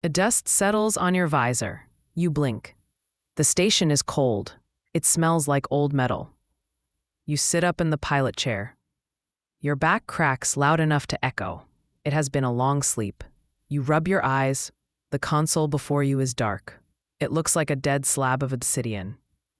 A dust settles on your visor. You blink. The station is cold. It smells like old metal. You sit up in the pilot chair. Your back cracks loud enough to echo. It has been a long sleep. You rub your eyes. The console before you is dark. It looks like a dead slab of obsidian.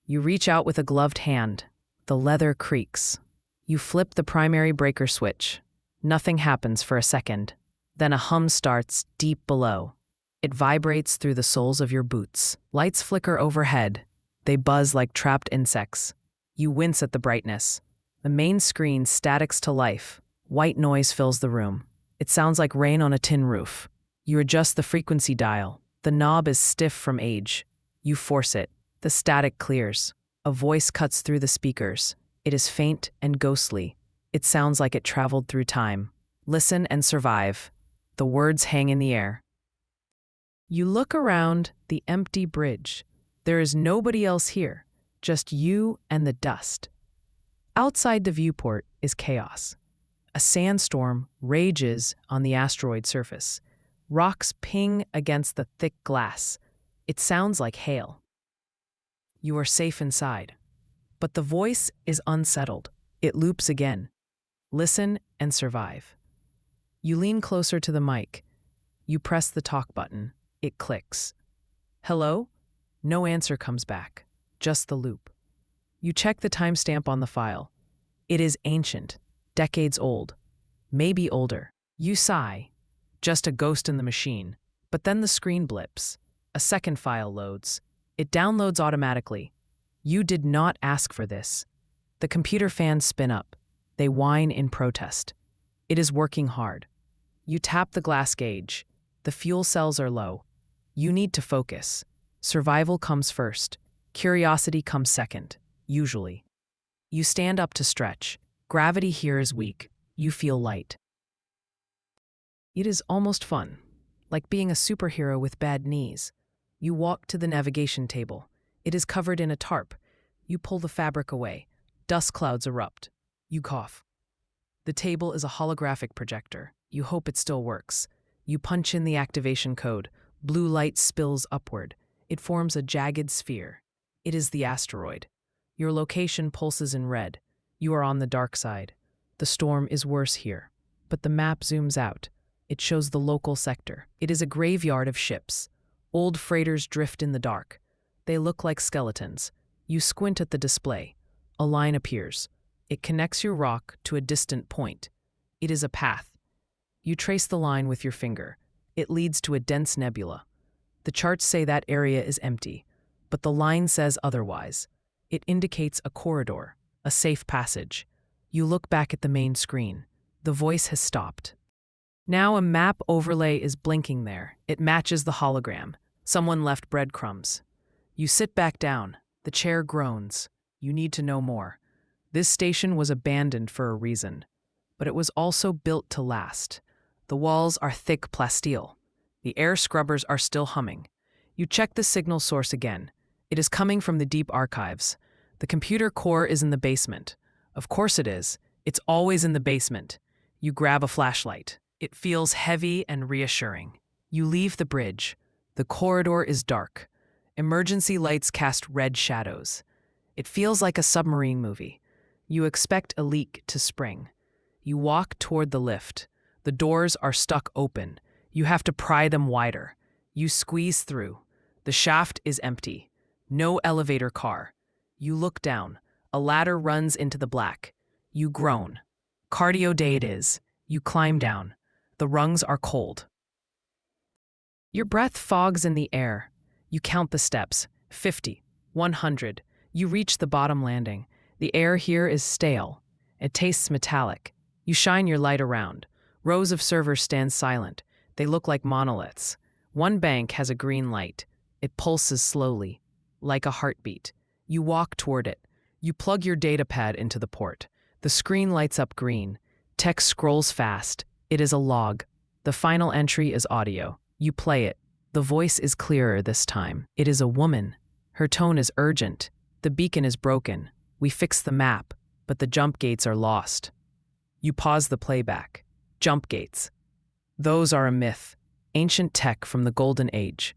You reach out with a gloved hand. The leather creaks. You flip the primary breaker switch. Nothing happens for a second. Then a hum starts deep below. It vibrates through the soles of your boots. Lights flicker overhead. They buzz like trapped insects. You wince at the brightness. The main screen statics to life. White noise fills the room. It sounds like rain on a tin roof. You adjust the frequency dial. The knob is stiff from age. You force it. The static clears. A voice cuts through the speakers. It is faint and ghostly. It sounds like it traveled through time. Listen and survive. The words hang in the air. You look around the empty bridge. There is nobody else here, just you and the dust. Outside the viewport is chaos. A sandstorm rages on the asteroid surface. Rocks ping against the thick glass. It sounds like hail. You are safe inside. But the voice is unsettled. It loops again. Listen and survive. You lean closer to the mic. You press the talk button. It clicks. Hello? No answer comes back. Just the loop. You check the timestamp on the file. It is ancient, decades old, maybe older. You sigh. Just a ghost in the machine. But then the screen blips. A second file loads. It downloads automatically. You did not ask for this. The computer fans spin up. They whine in protest. It is working hard. You tap the glass gauge. The fuel cells are low. You need to focus. Survival comes first. Curiosity comes second, usually. You stand up to stretch. Gravity here is weak. You feel light. It is almost fun, like being a superhero with bad knees. You walk to the navigation table. It is covered in a tarp. You pull the fabric away. Dust clouds erupt. You cough. The table is a holographic projector. You hope it still works. You punch in the activation code. Blue light spills upward. It forms a jagged sphere. It is the asteroid. Your location pulses in red. You are on the dark side. The storm is worse here. But the map zooms out. It shows the local sector. It is a graveyard of ships. Old freighters drift in the dark. They look like skeletons. You squint at the display. A line appears. It connects your rock to a distant point. It is a path. You trace the line with your finger. It leads to a dense nebula. The charts say that area is empty, but the line says otherwise. It indicates a corridor, a safe passage. You look back at the main screen. The voice has stopped. Now a map overlay is blinking there. It matches the hologram. Someone left breadcrumbs. You sit back down. The chair groans. You need to know more. This station was abandoned for a reason, but it was also built to last. The walls are thick plasteel. The air scrubbers are still humming. You check the signal source again. It is coming from the deep archives. The computer core is in the basement. Of course it is. It's always in the basement. You grab a flashlight. It feels heavy and reassuring. You leave the bridge. The corridor is dark. Emergency lights cast red shadows. It feels like a submarine movie. You expect a leak to spring. You walk toward the lift. The doors are stuck open. You have to pry them wider. You squeeze through. The shaft is empty. No elevator car. You look down. A ladder runs into the black. You groan. Cardio day it is. You climb down. The rungs are cold. Your breath fogs in the air. You count the steps. 50, 100. You reach the bottom landing. The air here is stale. It tastes metallic. You shine your light around. Rows of servers stand silent. They look like monoliths. One bank has a green light. It pulses slowly, like a heartbeat. You walk toward it. You plug your datapad into the port. The screen lights up green. Text scrolls fast. It is a log. The final entry is audio. You play it. The voice is clearer this time. It is a woman. Her tone is urgent. The beacon is broken. We fix the map, but the jump gates are lost. You pause the playback. Jump gates. Those are a myth. Ancient tech from the golden age.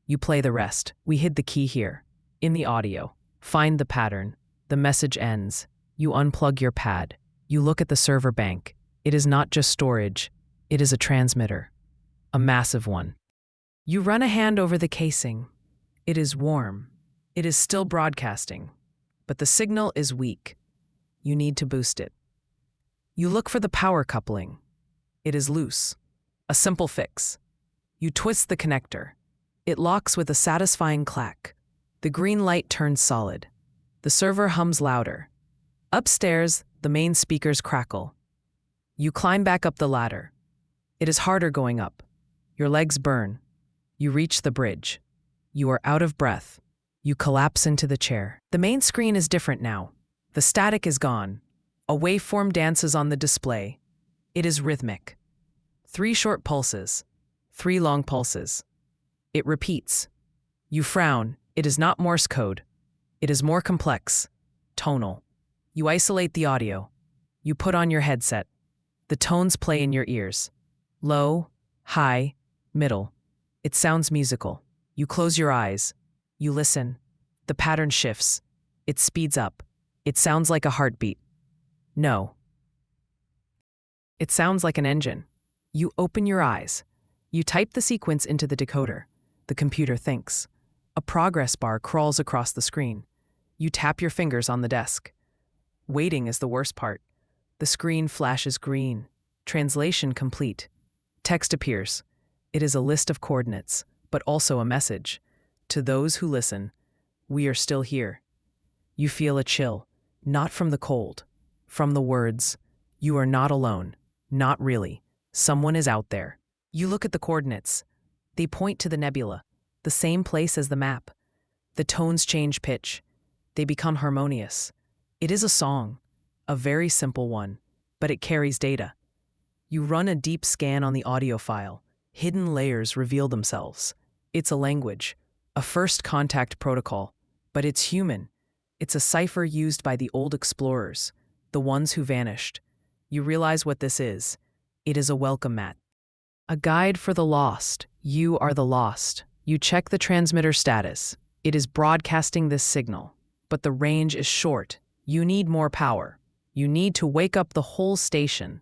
You play the rest. We hid the key here. In the audio. Find the pattern. The message ends. You unplug your pad. You look at the server bank. It is not just storage. It is a transmitter. A massive one. You run a hand over the casing. It is warm. It is still broadcasting. But the signal is weak. You need to boost it. You look for the power coupling. It is loose. A simple fix. You twist the connector. It locks with a satisfying clack. The green light turns solid. The server hums louder. Upstairs, the main speakers crackle. You climb back up the ladder. It is harder going up. Your legs burn. You reach the bridge. You are out of breath. You collapse into the chair. The main screen is different now. The static is gone. A waveform dances on the display. It is rhythmic. 3 short pulses. 3 long pulses. It repeats. You frown. It is not Morse code. It is more complex. Tonal. You isolate the audio. You put on your headset. The tones play in your ears. Low, high, middle. It sounds musical. You close your eyes. You listen. The pattern shifts. It speeds up. It sounds like a heartbeat. No. It sounds like an engine. You open your eyes. You type the sequence into the decoder. The computer thinks. A progress bar crawls across the screen. You tap your fingers on the desk. Waiting is the worst part. The screen flashes green. Translation complete. Text appears. It is a list of coordinates, but also a message. To those who listen, we are still here. You feel a chill, not from the cold, from the words. You are not alone. Not really. Someone is out there. You look at the coordinates. They point to the nebula, the same place as the map. The tones change pitch. They become harmonious. It is a song, a very simple one, but it carries data. You run a deep scan on the audio file. Hidden layers reveal themselves. It's a language, a first contact protocol, but it's human. It's a cipher used by the old explorers, the ones who vanished. You realize what this is. It is a welcome mat. A guide for the lost. You are the lost. You check the transmitter status. It is broadcasting this signal, but the range is short. You need more power. You need to wake up the whole station.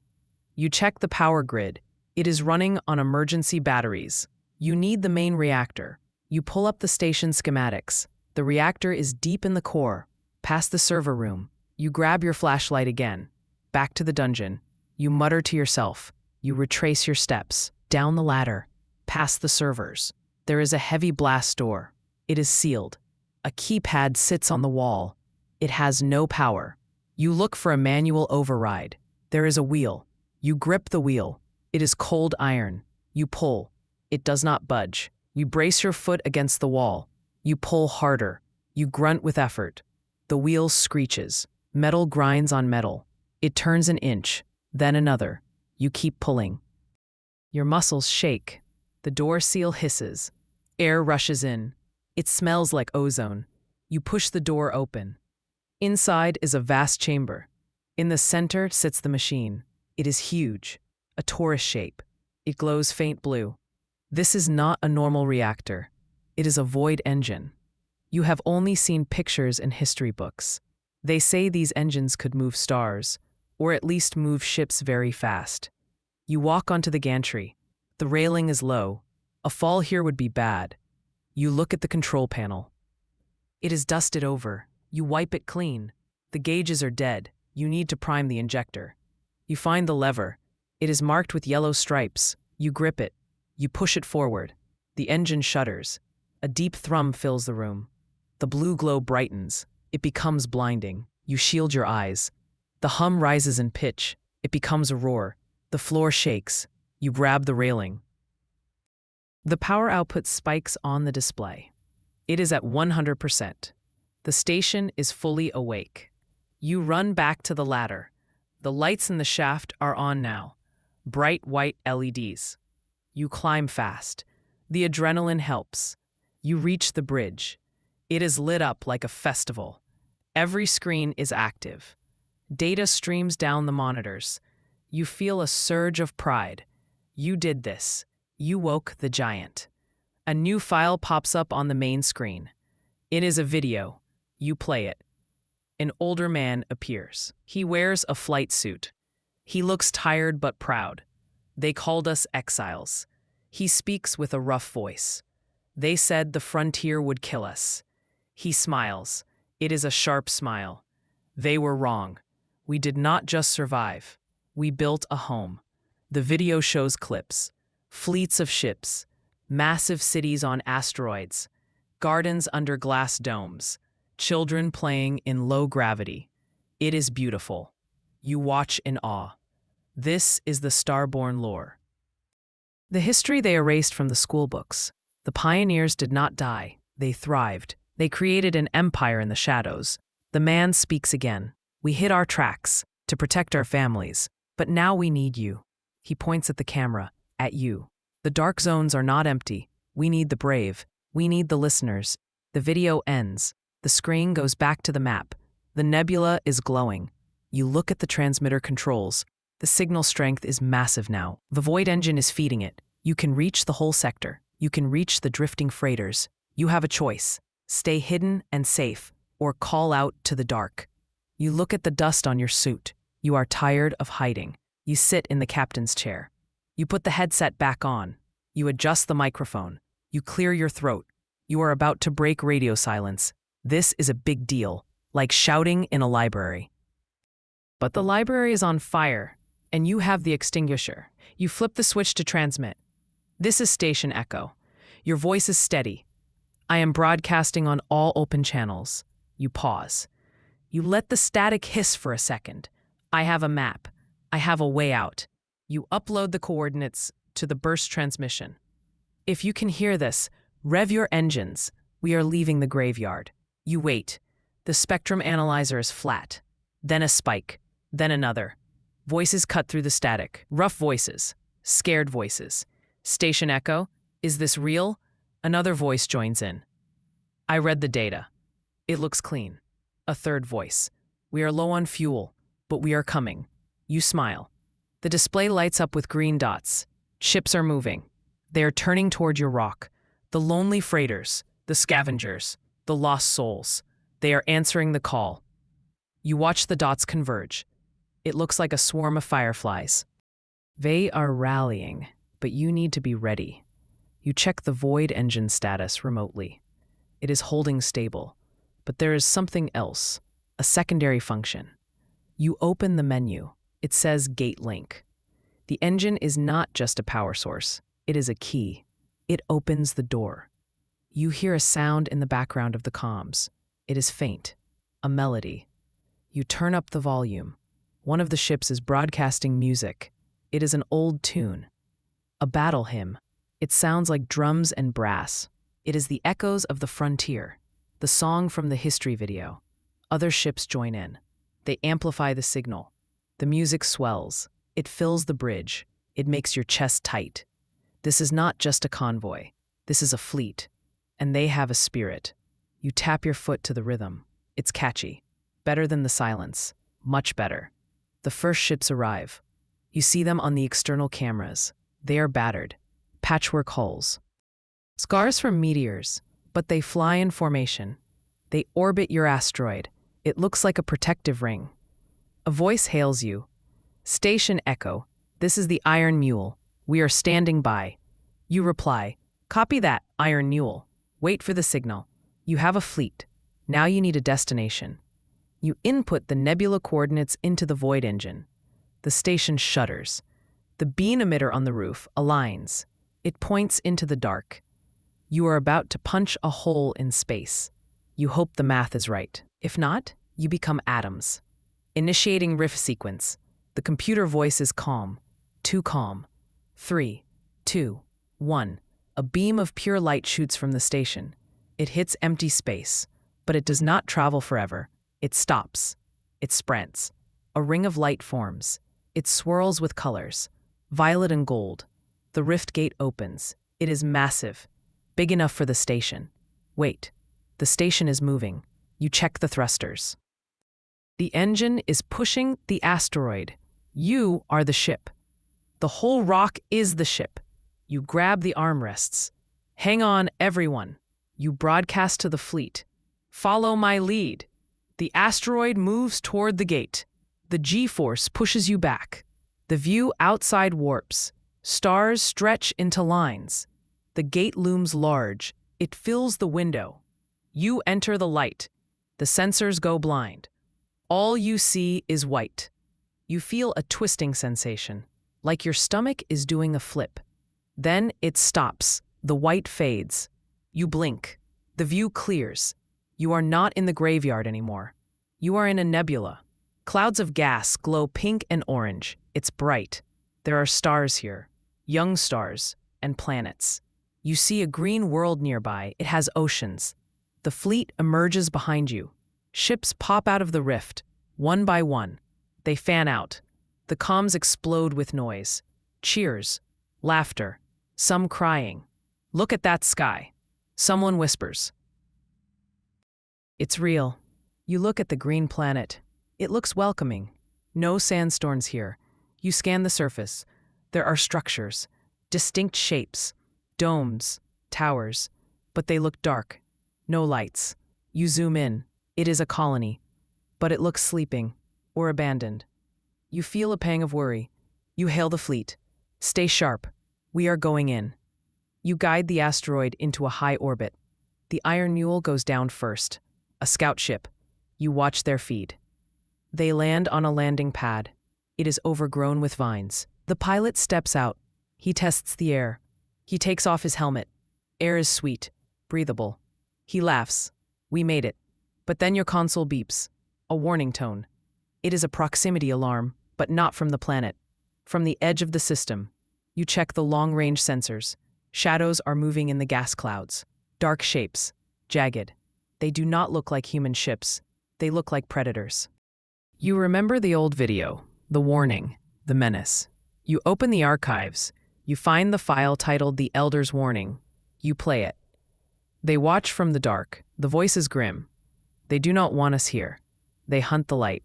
You check the power grid. It is running on emergency batteries. You need the main reactor. You pull up the station schematics. The reactor is deep in the core, past the server room. You grab your flashlight again. Back to the dungeon. You mutter to yourself. You retrace your steps. Down the ladder. Past the servers. There is a heavy blast door. It is sealed. A keypad sits on the wall. It has no power. You look for a manual override. There is a wheel. You grip the wheel. It is cold iron. You pull. It does not budge. You brace your foot against the wall. You pull harder. You grunt with effort. The wheel screeches. Metal grinds on metal. It turns an inch, then another. You keep pulling. Your muscles shake. The door seal hisses. Air rushes in. It smells like ozone. You push the door open. Inside is a vast chamber. In the center sits the machine. It is huge, a torus shape. It glows faint blue. This is not a normal reactor. It is a void engine. You have only seen pictures in history books. They say these engines could move stars, or at least move ships very fast. You walk onto the gantry. The railing is low. A fall here would be bad. You look at the control panel. It is dusted over. You wipe it clean. The gauges are dead. You need to prime the injector. You find the lever. It is marked with yellow stripes. You grip it. You push it forward. The engine shudders. A deep thrum fills the room. The blue glow brightens. It becomes blinding. You shield your eyes. The hum rises in pitch. It becomes a roar. The floor shakes. You grab the railing. The power output spikes on the display. It is at 100%. The station is fully awake. You run back to the ladder. The lights in the shaft are on now. Bright white LEDs. You climb fast. The adrenaline helps. You reach the bridge. It is lit up like a festival. Every screen is active. Data streams down the monitors. You feel a surge of pride. You did this. You woke the giant. A new file pops up on the main screen. It is a video. You play it. An older man appears. He wears a flight suit. He looks tired but proud. They called us exiles. He speaks with a rough voice. They said the frontier would kill us. He smiles. It is a sharp smile. They were wrong. We did not just survive. We built a home. The video shows clips. Fleets of ships. Massive cities on asteroids. Gardens under glass domes. Children playing in low gravity. It is beautiful. You watch in awe. This is the Starborn lore. The history they erased from the school books. The pioneers did not die. They thrived. They created an empire in the shadows. The man speaks again. We hid our tracks to protect our families, but now we need you. He points at the camera, at you. The dark zones are not empty. We need the brave. We need the listeners. The video ends. The screen goes back to the map. The nebula is glowing. You look at the transmitter controls. The signal strength is massive now. The void engine is feeding it. You can reach the whole sector. You can reach the drifting freighters. You have a choice. Stay hidden and safe, or call out to the dark. You look at the dust on your suit. You are tired of hiding. You sit in the captain's chair. You put the headset back on. You adjust the microphone. You clear your throat. You are about to break radio silence. This is a big deal, like shouting in a library. But the library is on fire, and you have the extinguisher. You flip the switch to transmit. This is Station Echo. Your voice is steady. I am broadcasting on all open channels. You pause. You let the static hiss for a second. I have a map. I have a way out. You upload the coordinates to the burst transmission. If you can hear this, rev your engines. We are leaving the graveyard. You wait. The spectrum analyzer is flat. Then a spike. Then another. Voices cut through the static. Rough voices. Scared voices. Station Echo, is this real? Another voice joins in. I read the data. It looks clean. A third voice. We are low on fuel, but we are coming. You smile. The display lights up with green dots. Ships are moving. They are turning toward your rock. The lonely freighters, the scavengers, the lost souls. They are answering the call. You watch the dots converge. It looks like a swarm of fireflies. They are rallying, but you need to be ready. You check the void engine status remotely. It is holding stable, but there is something else, a secondary function. You open the menu. It says Gate Link. The engine is not just a power source. It is a key. It opens the door. You hear a sound in the background of the comms. It is faint, a melody. You turn up the volume. One of the ships is broadcasting music. It is an old tune, a battle hymn. It sounds like drums and brass. It is the echoes of the frontier, the song from the history video. Other ships join in. They amplify the signal. The music swells. It fills the bridge. It makes your chest tight. This is not just a convoy. This is a fleet. And they have a spirit. You tap your foot to the rhythm. It's catchy. Better than the silence. Much better. The first ships arrive. You see them on the external cameras. They are battered. Patchwork hulls. Scars from meteors, but they fly in formation. They orbit your asteroid. It looks like a protective ring. A voice hails you. Station Echo, this is the Iron Mule. We are standing by. You reply, copy that, Iron Mule. Wait for the signal. You have a fleet. Now you need a destination. You input the nebula coordinates into the void engine. The station shudders. The beam emitter on the roof aligns. It points into the dark. You are about to punch a hole in space. You hope the math is right. If not, you become atoms. Initiating riff sequence. The computer voice is calm. Too calm. 3, 2, 1. A beam of pure light shoots from the station. It hits empty space, but it does not travel forever. It stops. It sprints. A ring of light forms. It swirls with colors, violet and gold. The rift gate opens. It is massive, big enough for the station. Wait, the station is moving. You check the thrusters. The engine is pushing the asteroid. You are the ship. The whole rock is the ship. You grab the armrests. Hang on, everyone. You broadcast to the fleet. Follow my lead. The asteroid moves toward the gate. The G-force pushes you back. The view outside warps. Stars stretch into lines. The gate looms large. It fills the window. You enter the light. The sensors go blind. All you see is white. You feel a twisting sensation, like your stomach is doing a flip. Then it stops. The white fades. You blink. The view clears. You are not in the graveyard anymore. You are in a nebula. Clouds of gas glow pink and orange. It's bright. There are stars here, young stars, and planets. You see a green world nearby. It has oceans. The fleet emerges behind you. Ships pop out of the rift, one by one. They fan out. The comms explode with noise. Cheers. Laughter. Some crying. Look at that sky. Someone whispers. It's real. You look at the green planet. It looks welcoming. No sandstorms here. You scan the surface. There are structures, distinct shapes, domes, towers, but they look dark. No lights. You zoom in. It is a colony, but it looks sleeping or abandoned. You feel a pang of worry. You hail the fleet. Stay sharp. We are going in. You guide the asteroid into a high orbit. The Iron Mule goes down first, a scout ship. You watch their feed. They land on a landing pad. It is overgrown with vines. The pilot steps out. He tests the air. He takes off his helmet. Air is sweet, breathable. He laughs. We made it. But then your console beeps. A warning tone. It is a proximity alarm, but not from the planet. From the edge of the system. You check the long-range sensors. Shadows are moving in the gas clouds. Dark shapes. Jagged. They do not look like human ships. They look like predators. You remember the old video, the warning, the menace. You open the archives. You find the file titled The Elder's Warning. You play it. They watch from the dark. The voice is grim. They do not want us here. They hunt the light.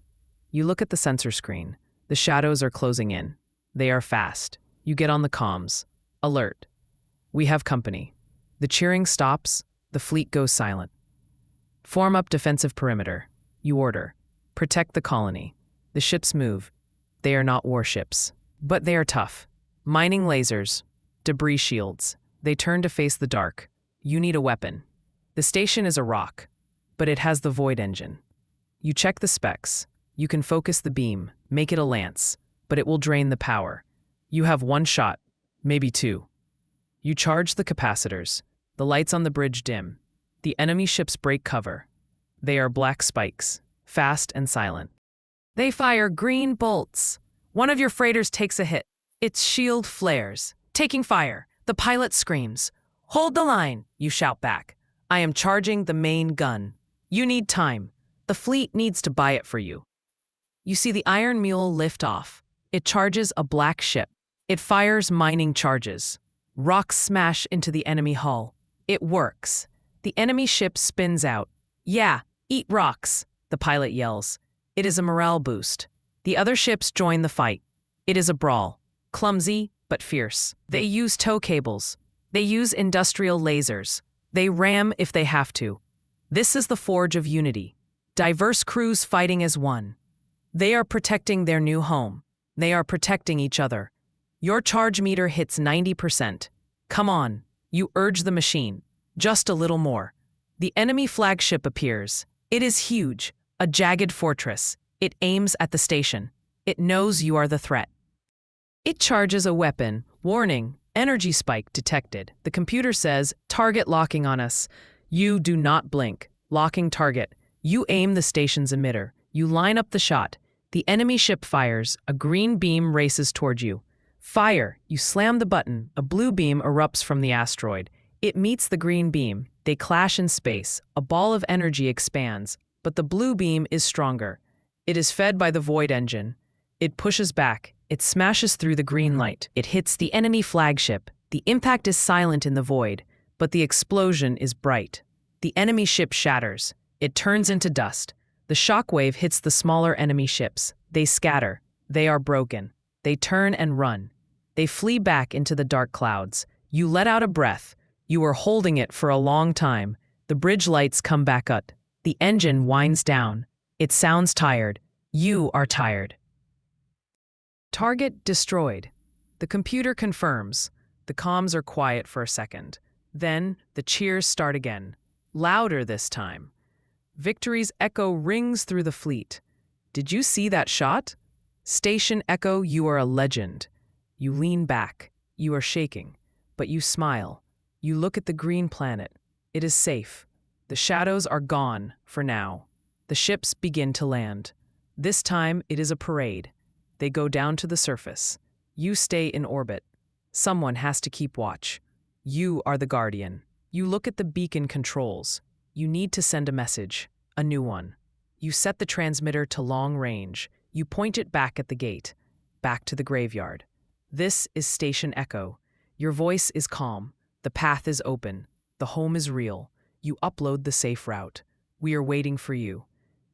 You look at the sensor screen. The shadows are closing in. They are fast. You get on the comms. Alert. We have company. The cheering stops. The fleet goes silent. Form up defensive perimeter. You order. Protect the colony. The ships move. They are not warships, but they are tough. Mining lasers. Debris shields. They turn to face the dark. You need a weapon. The station is a rock, but it has the void engine. You check the specs. You can focus the beam, make it a lance, but it will drain the power. You have one shot, maybe two. You charge the capacitors. The lights on the bridge dim. The enemy ships break cover. They are black spikes, fast and silent. They fire green bolts. One of your freighters takes a hit. Its shield flares, taking fire. The pilot screams. Hold the line, you shout back. I am charging the main gun. You need time. The fleet needs to buy it for you. You see the Iron Mule lift off. It charges a black ship. It fires mining charges. Rocks smash into the enemy hull. It works. The enemy ship spins out. Yeah, eat rocks, the pilot yells. It is a morale boost. The other ships join the fight. It is a brawl. Clumsy, but fierce. They use tow cables. They use industrial lasers. They ram if they have to. This is the forge of unity. Diverse crews fighting as one. They are protecting their new home. They are protecting each other. Your charge meter hits 90%. Come on, you urge the machine. Just a little more. The enemy flagship appears. It is huge, a jagged fortress. It aims at the station. It knows you are the threat. It charges a weapon. Warning, energy spike detected. The computer says, target locking on us. You do not blink. Locking target. You aim the station's emitter. You line up the shot. The enemy ship fires. A green beam races toward you. Fire. You slam the button. A blue beam erupts from the asteroid. It meets the green beam. They clash in space. A ball of energy expands, but the blue beam is stronger. It is fed by the void engine. It pushes back. It smashes through the green light. It hits the enemy flagship. The impact is silent in the void, but the explosion is bright. The enemy ship shatters. It turns into dust. The shockwave hits the smaller enemy ships. They scatter. They are broken. They turn and run. They flee back into the dark clouds. You let out a breath. You were holding it for a long time. The bridge lights come back up. The engine winds down. It sounds tired. You are tired. Target destroyed. The computer confirms. The comms are quiet for a second. Then the cheers start again. Louder this time. Victory's echo rings through the fleet. Did you see that shot? Station Echo, you are a legend. You lean back. You are shaking. But you smile. You look at the green planet. It is safe. The shadows are gone, for now. The ships begin to land. This time, it is a parade. They go down to the surface. You stay in orbit. Someone has to keep watch. You are the guardian. You look at the beacon controls. You need to send a message, a new one. You set the transmitter to long range. You point it back at the gate, back to the graveyard. This is Station Echo. Your voice is calm. The path is open. The home is real. You upload the safe route. We are waiting for you.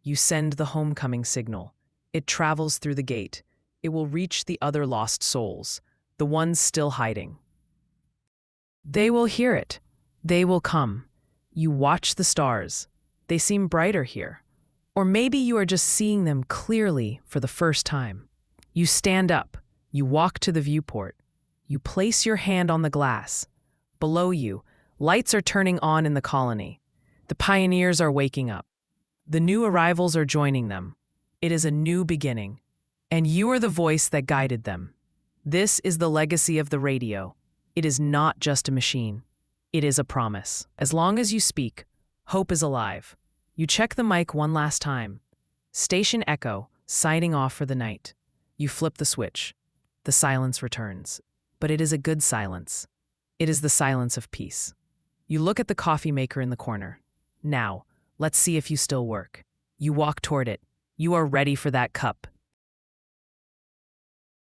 You send the homecoming signal. It travels through the gate. It will reach the other lost souls, the ones still hiding. They will hear it. They will come. You watch the stars. They seem brighter here. Or maybe you are just seeing them clearly for the first time. You stand up. You walk to the viewport. You place your hand on the glass. Below you, lights are turning on in the colony. The pioneers are waking up. The new arrivals are joining them. It is a new beginning. And you are the voice that guided them. This is the legacy of the radio. It is not just a machine. It is a promise. As long as you speak, hope is alive. You check the mic one last time. Station Echo, signing off for the night. You flip the switch. The silence returns. But it is a good silence. It is the silence of peace. You look at the coffee maker in the corner. Now, let's see if you still work. You walk toward it. You are ready for that cup.